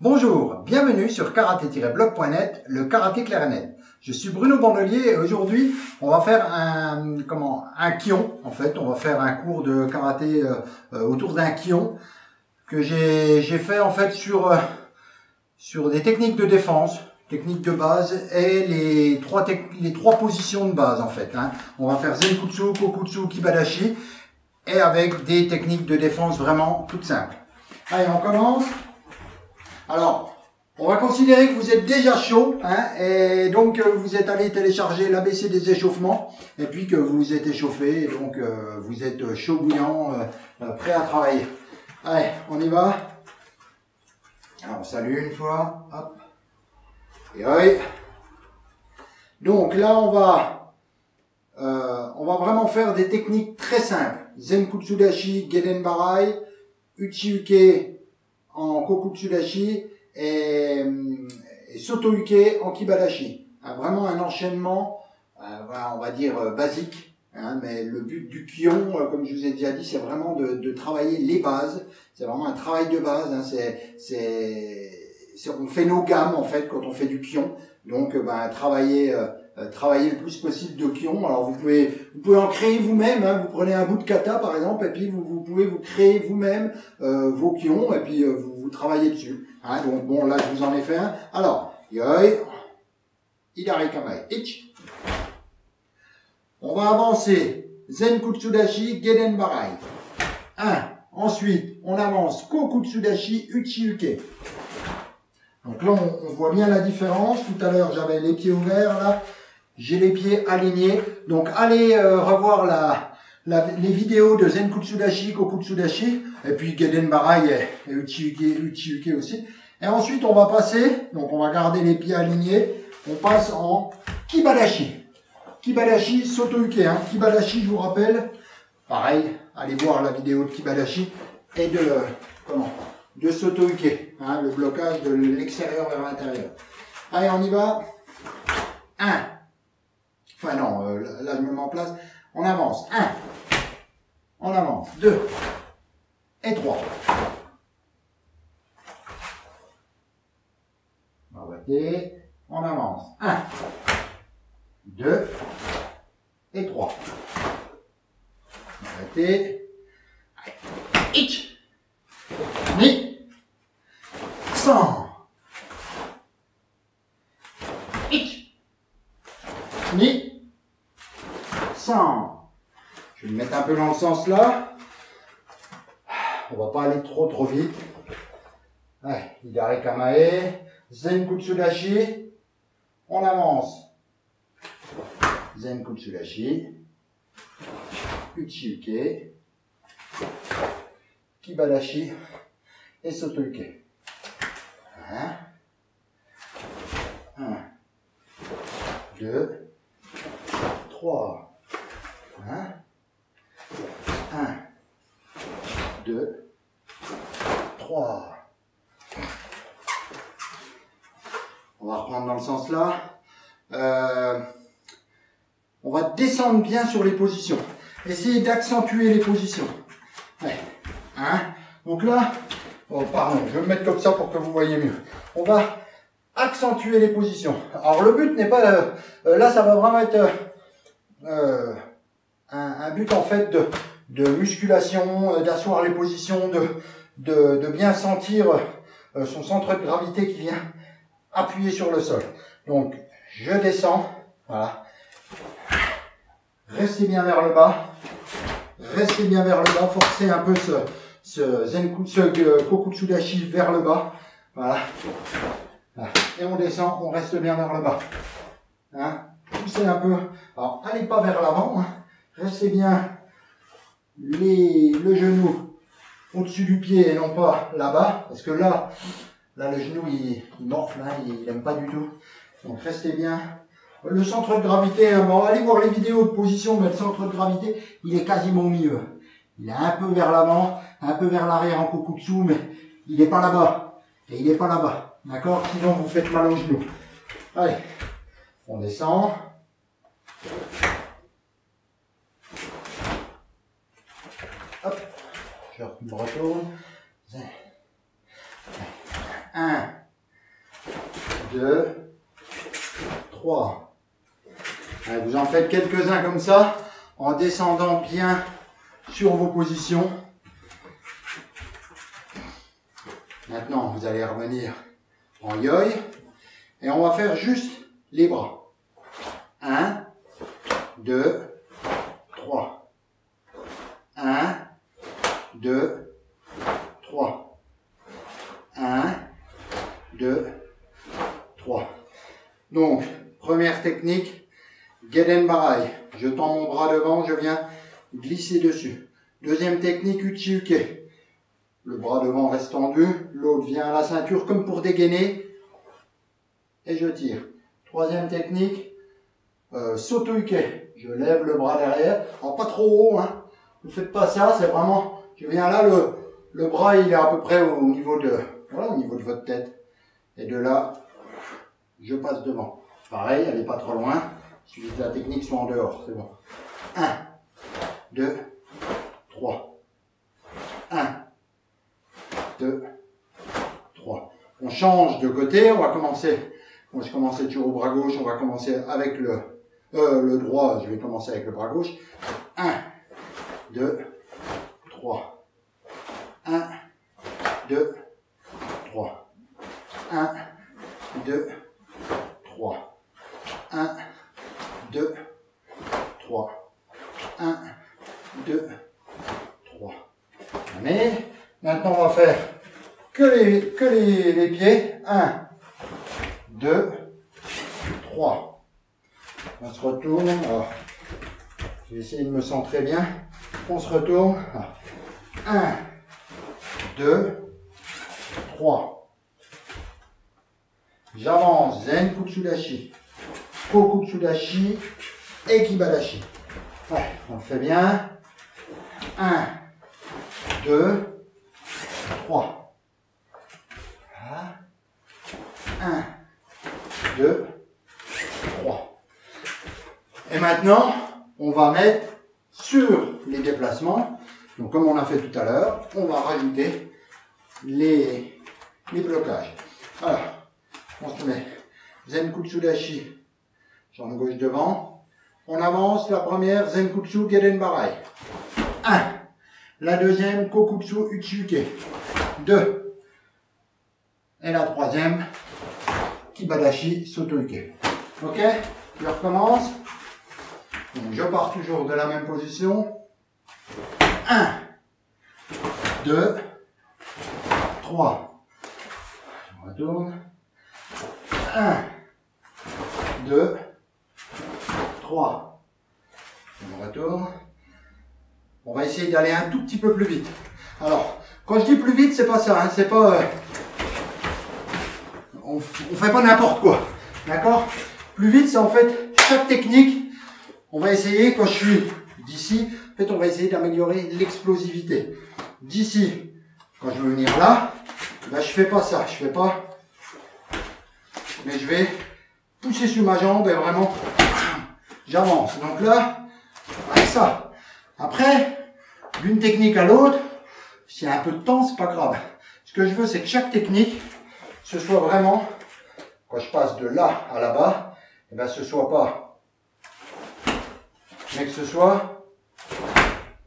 Bonjour, bienvenue sur karaté-blog.net, le karaté clair et net. Je suis Bruno Bandelier et aujourd'hui on va faire un kion. En fait, on va faire un cours de karaté autour d'un kion que j'ai fait en fait sur des techniques de défense, techniques de base et les trois positions de base en fait. On va faire Zenkutsu, Kokutsu, Kibadashi et avec des techniques de défense vraiment toutes simples. Allez, on commence. Alors, on va considérer que vous êtes déjà chaud, et donc vous êtes allé télécharger l'ABC des échauffements, et puis que vous êtes échauffé, et donc vous êtes chaud bouillant, prêt à travailler. Allez, on y va. Alors, on salue une fois, hop, et oui. Donc là, on va vraiment faire des techniques très simples. Zenkutsu Dashi, Geden Barai, Uchi-Uke en Kokutsu Dashi et Soto-Uke en Kibadashi. Vraiment un enchaînement, on va dire basique, mais le but du kion, comme je vous ai déjà dit, c'est vraiment de travailler les bases. C'est vraiment un travail de base. On fait nos gammes en fait quand on fait du kion. Donc, travailler le plus possible de kion. Alors vous pouvez en créer vous-même, vous prenez un bout de kata par exemple, et puis vous pouvez vous créer vous-même vos kions, et puis vous travaillez dessus. Donc bon, là je vous en ai fait un. Alors, yoi, Hidari Kamae, ich. On va avancer, Zenkutsu Dashi, Geden Barai. 1. Ensuite, on avance, Kokutsu Dashi, Uchi-Uke. Donc là, on voit bien la différence. Tout à l'heure, j'avais les pieds ouverts, là. J'ai les pieds alignés. Donc, allez revoir les vidéos de Zenkutsu Dashi, Kokutsu Dashi, et puis Geden Barai et Uchi-Uke aussi. Et ensuite, on va passer, donc on va garder les pieds alignés, on passe en Kibadashi. Kibadashi, Soto-Uke. Kibadashi, je vous rappelle, pareil, allez voir la vidéo de Kibadashi et de Soto-Uke, le blocage de l'extérieur vers l'intérieur. Allez, on y va. 1. Enfin non, là je me mets en place. On avance. 1. On avance. 2. Et 3. On va arrêter. On avance. 1. 2. Et 3. On va arrêter. Ich. Ni. 100. Ich. Ni. 100. Je vais le mettre un peu dans le sens là. On va pas aller trop vite. Allez, Hidari Kamae. Zenkutsu Dashi. On avance. Zenkutsu Dashi. Uchi-Uke. Kibadashi et Soto-Uke. 1, 2, 3. 1, 2, 3. On va reprendre dans le sens là. On va descendre bien sur les positions. Essayez d'accentuer les positions. Ouais. Donc là, pardon, je vais me mettre comme ça pour que vous voyez mieux. On va accentuer les positions. Alors le but n'est pas, là ça va vraiment être un but en fait de musculation, d'asseoir les positions, de bien sentir son centre de gravité qui vient appuyer sur le sol. Donc je descends, voilà. Restez bien vers le bas. Restez bien vers le bas, forcez un peu ce Kokutsu Dashi vers le bas. Voilà. Et on descend, on reste bien vers le bas. Poussez un peu. Alors, allez pas vers l'avant. Restez bien le genou au-dessus du pied et non pas là-bas. Parce que là le genou il morfle, il n'aime pas du tout. Donc restez bien. Le centre de gravité, allez voir les vidéos de position, mais le centre de gravité, il est quasiment au milieu. Il est un peu vers l'avant, un peu vers l'arrière en Kokutsu, mais il n'est pas là-bas. Et il n'est pas là-bas. D'accord? Sinon, vous faites mal au genou. Allez, on descend. Hop, je me retourne. 1, 2, 3. Allez, vous en faites quelques-uns comme ça, en descendant bien sur vos positions. Maintenant, vous allez revenir en yoï. Et on va faire juste les bras. 1, 2, 3. 1, 2, 3. 1, 2, 3. Donc, première technique, Geden Barai. Je tends mon bras devant, je viens glisser dessus. Deuxième technique, Uchi-Uke. Le bras devant reste tendu, l'autre vient à la ceinture comme pour dégainer. Et je tire. Troisième technique, Soto-Uke. Je lève le bras derrière. Alors pas trop haut, hein. Ne faites pas ça, c'est vraiment... Je viens là, le bras il est à peu près au niveau de... Voilà, au niveau de votre tête. Et de là, je passe devant. Pareil, elle n'est pas trop loin. Il suffit que la technique soit en dehors, c'est bon. 1, 2, 3. 1, 2, 3. On change de côté, on va commencer. Moi, je commençais toujours au bras gauche, on va commencer avec le droit, je vais commencer avec le bras gauche. 1, 2, 3. 1, 2, 3. 1, 2, 3. 1, 2, 3. 1, 2, 3. Mais maintenant, on va faire que les pieds. 1, 2, 3. On se retourne. Alors, je vais essayer de me centrer bien. On se retourne. 1, 2, 3. J'avance. Zen Kutsudashi. Kokutsudashi. Et Kibadashi. Ouais, on le fait bien. 1, 2, 3. 1, 2, 3. Et maintenant, on va mettre sur les déplacements, donc comme on a fait tout à l'heure, on va rajouter les blocages. Alors, on se met Zenkutsudashi, jambe gauche devant. On avance, la première, Zenkutsu Geden Barai. 1. La deuxième, Kokutsu Uchi-Uke. 2. Et la troisième, Kibadashi Soto-Uke. Ok, je recommence. Donc, je pars toujours de la même position. 1, 2, 3. On retourne. 1, 2, 3. On retourne. On va essayer d'aller un tout petit peu plus vite. Alors, quand je dis plus vite, c'est pas ça, hein, c'est pas... on fait pas n'importe quoi, d'accord? Plus vite, c'est en fait chaque technique. On va essayer, quand je suis d'ici, en fait, on va essayer d'améliorer l'explosivité. D'ici, quand je veux venir là, ben, je fais pas ça, je fais pas... Mais je vais pousser sur ma jambe et vraiment, j'avance. Donc là, avec ça. Après, d'une technique à l'autre, s'il y a un peu de temps, c'est pas grave. Ce que je veux, c'est que chaque technique, ce soit vraiment, quand je passe de là à là-bas, et ben, ce soit pas, mais que ce soit,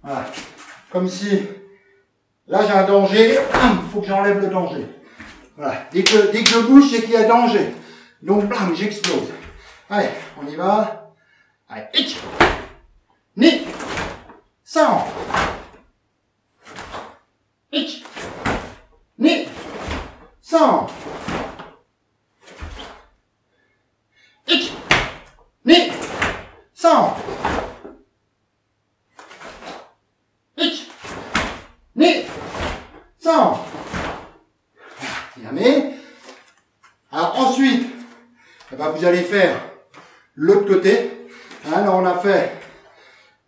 voilà, comme si, là j'ai un danger, il faut que j'enlève le danger. Voilà, dès que je bouge, c'est qu'il y a danger. Donc, blam, j'explose. Allez, on y va. Allez, ich, ni, 100. Ich, ni, 100. Ich, ni, 100. Ich, ni, 100. Bien. Alors ensuite, eh ben, vous allez faire l'autre côté. Hein, là on a fait,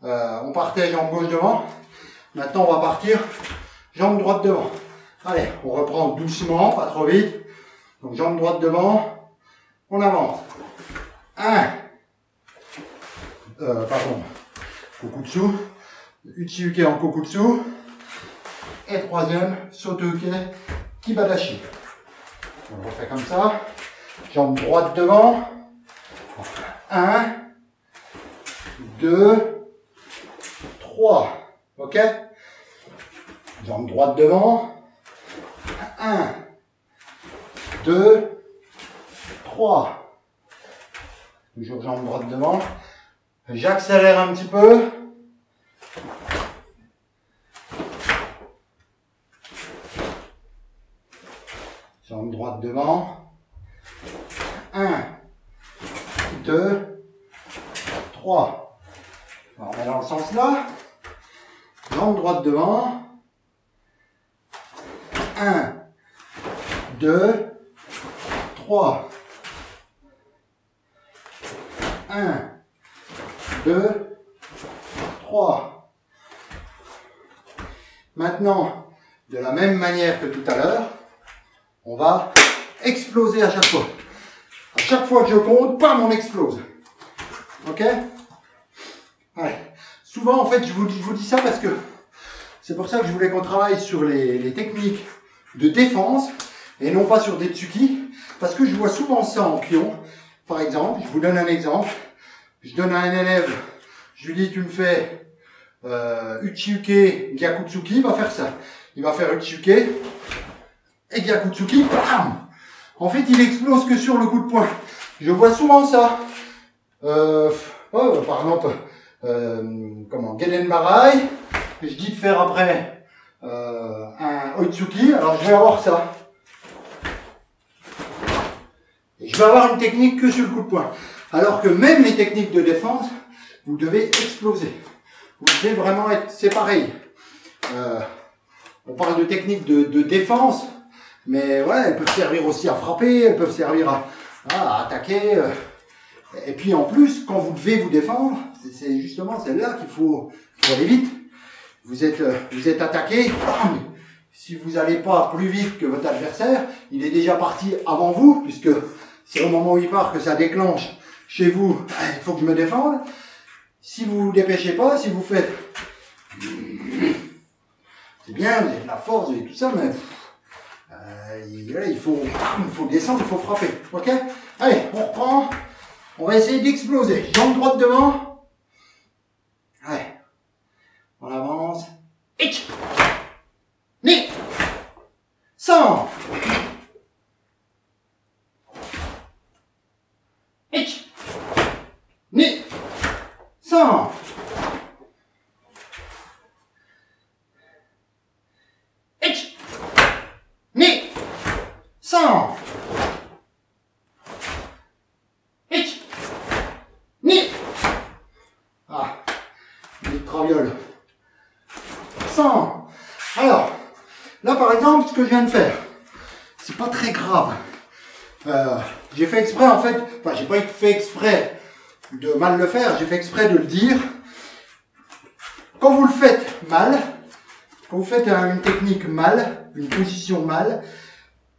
on partait jambe gauche devant. Maintenant on va partir jambe droite devant. Allez, on reprend doucement, pas trop vite. Donc jambe droite devant, on avance. 1, pardon, Kokutsu, Uchi-Uke en Kokutsu. Et troisième, Soto-Uke, Kibadashi. On le refait comme ça. Jambe droite devant. 1, 2, 3. Ok? Jambe droite devant. 1, 2, 3. Toujours jambe droite devant. J'accélère un petit peu. Jambe droite devant. 1, 2, 3. Alors, on est dans le sens là. Jambe droite devant. 1, 2, 3. 1, 2, 3. Maintenant, de la même manière que tout à l'heure, on va exploser à chaque fois. À chaque fois que je compte, bam, on explose. Ok? Allez. Souvent, en fait, je vous dis ça parce que c'est pour ça que je voulais qu'on travaille sur les techniques de défense et non pas sur des tsuki. Parce que je vois souvent ça en Kyon. Par exemple, je vous donne un exemple. Je donne à un élève, je lui dis, tu me fais Uchiuke, Gyakutsuki, il va faire ça. Il va faire Uchiuke et Gyakutsuki, bam! En fait, il explose que sur le coup de poing. Je vois souvent ça. Par exemple, Gedenbarai. Je dis de faire après un Oitsuki. Alors, je vais avoir ça. Et je vais avoir une technique que sur le coup de poing. Alors que même les techniques de défense, vous devez exploser. Vous devez vraiment être... C'est pareil. On parle de techniques de défense, mais ouais, elles peuvent servir aussi à frapper, elles peuvent servir à attaquer. Et puis en plus, quand vous devez vous défendre, c'est justement celle-là qu'il faut aller vite. Vous êtes attaqué, bam! Si vous n'allez pas plus vite que votre adversaire, il est déjà parti avant vous, puisque c'est au moment où il part que ça déclenche chez vous, il faut que je me défende. Si vous vous dépêchez pas, si vous faites... C'est bien, vous avez de la force et tout ça, mais... il faut descendre, il faut frapper. Ok? Allez, on reprend. On va essayer d'exploser. Jambe droite devant. Allez. On avance. Ich. Ni. 100. Ich. Ni. 100. Ich. Ni. 100. Ich. Ni. Ah. Une traviole. 100. Alors, là par exemple, ce que je viens de faire, c'est pas très grave. J'ai fait exprès en fait, enfin j'ai pas fait exprès de mal le faire, j'ai fait exprès de le dire. Quand vous le faites mal, quand vous faites une technique mal, une position mal,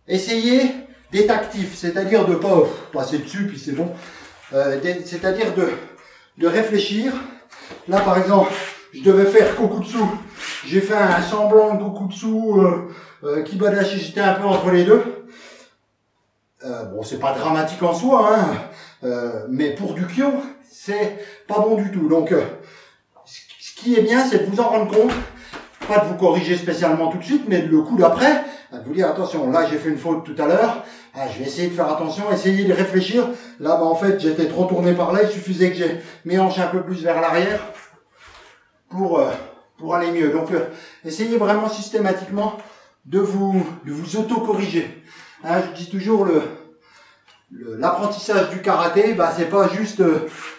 essayez d'être actif, c'est-à-dire de pas passer dessus puis c'est bon, c'est-à-dire de réfléchir. Là par exemple, je devais faire Kokutsu, j'ai fait un semblant de Kokutsu, Kibadashi, j'étais un peu entre les deux. Bon, c'est pas dramatique en soi, hein, mais pour du Kyo, c'est pas bon du tout. Donc, ce qui est bien, c'est de vous en rendre compte, pas de vous corriger spécialement tout de suite, mais le coup d'après, de vous dire, attention, là j'ai fait une faute tout à l'heure, je vais essayer de faire attention, essayer de réfléchir. Là, en fait, j'étais trop tourné par là, il suffisait que j'ai mes hanches un peu plus vers l'arrière pour aller mieux. Donc, essayez vraiment systématiquement de vous auto-corriger. Hein, je dis toujours l'apprentissage du karaté, bah c'est pas juste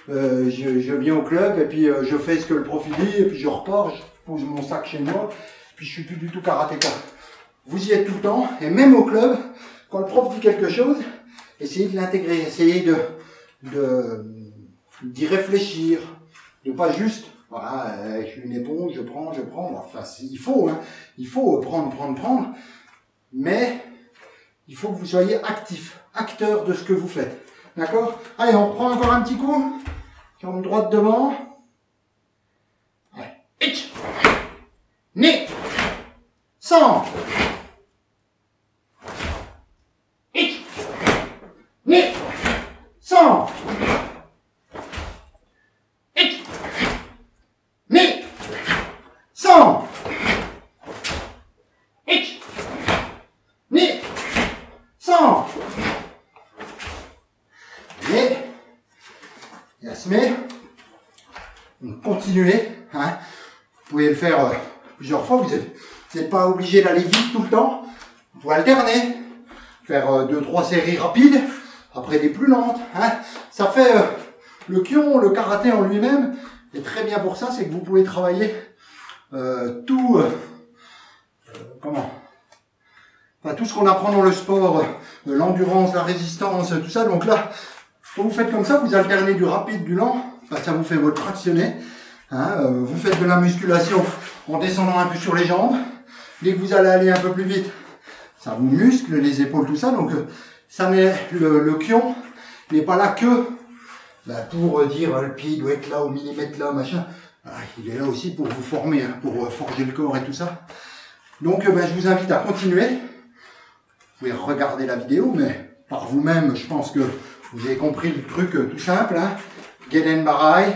je viens au club et puis je fais ce que le prof dit et puis je repars, je pose mon sac chez moi, puis je suis plus du tout karatéka. Vous y êtes tout le temps et même au club, quand le prof dit quelque chose, essayez de l'intégrer, essayez d'y réfléchir, de pas juste voilà, je suis une éponge, je prends. Enfin, il faut, hein, il faut prendre, mais il faut que vous soyez actif, acteur de ce que vous faites. D'accord? Allez, on reprend encore un petit coup. Jambe droite devant. Allez. Ich. Ni. 100. Ich. Ni. mais continuez. Hein. Vous pouvez le faire plusieurs fois. Vous n'êtes pas obligé d'aller vite tout le temps. Vous pouvez alterner, faire 2-3 séries rapides, après des plus lentes. Hein. Ça fait le Kion, le karaté en lui-même est très bien pour ça. C'est que vous pouvez travailler tout ce qu'on apprend dans le sport, l'endurance, la résistance, tout ça. Donc là, quand vous faites comme ça, vous alternez du rapide, du lent, ça vous fait votre fractionné. Hein, vous faites de la musculation en descendant un peu sur les jambes. Dès que vous allez aller un peu plus vite, ça vous muscle les épaules, tout ça. Donc ça n'est le Kion n'est pas là que pour dire le pied doit être là au millimètre là, machin. Il est là aussi pour vous former, hein, pour forger le corps et tout ça. Donc je vous invite à continuer. Vous pouvez regarder la vidéo, mais par vous-même, je pense que vous avez compris le truc tout simple. Hein. Gedenbarai,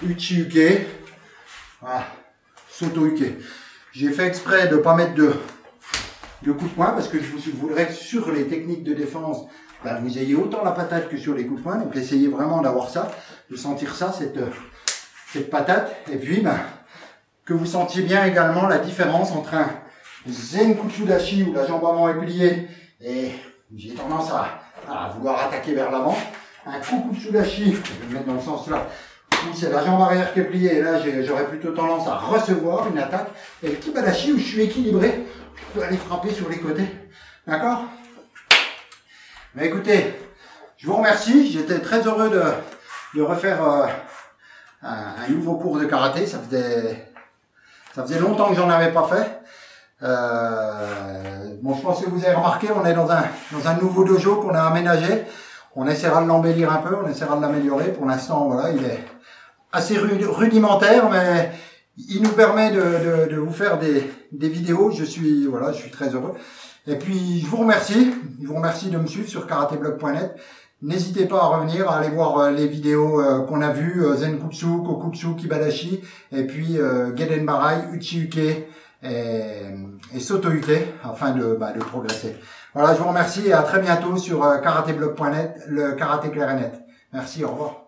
Uchi-Uke, voilà. Soto-Uke. J'ai fait exprès de ne pas mettre de coups de poing parce que je voudrais que sur les techniques de défense, vous ayez autant la patate que sur les coups de poing. Donc essayez vraiment d'avoir ça, de sentir ça, cette patate. Et puis que vous sentiez bien également la différence entre un Zenkutsudashi où la jambe avant est pliée et j'ai tendance à vouloir attaquer vers l'avant. Un Kukutsudashi, je vais le mettre dans le sens là, où c'est la jambe arrière qui est pliée et là j'aurais plutôt tendance à recevoir une attaque. Et le Kibadashi où je suis équilibré, je peux aller frapper sur les côtés. D'accord? Mais écoutez, je vous remercie. J'étais très heureux de refaire un nouveau cours de karaté. Ça faisait longtemps que j'en avais pas fait. Bon, je pense que vous avez remarqué, on est dans un nouveau dojo qu'on a aménagé. On essaiera de l'embellir un peu, on essaiera de l'améliorer. Pour l'instant, voilà, il est assez rudimentaire, mais il nous permet de vous faire des vidéos. Je suis très heureux. Et puis, je vous remercie de me suivre sur karateblog.net. N'hésitez pas à revenir, à aller voir les vidéos qu'on a vues, Zenkutsu, Kokutsu, Kibadashi, et puis Gedenbarai, Uchi-Uke et Soto-Uke, afin de progresser. Voilà, je vous remercie et à très bientôt sur karateblog.net, le karaté clair et net. Merci, au revoir.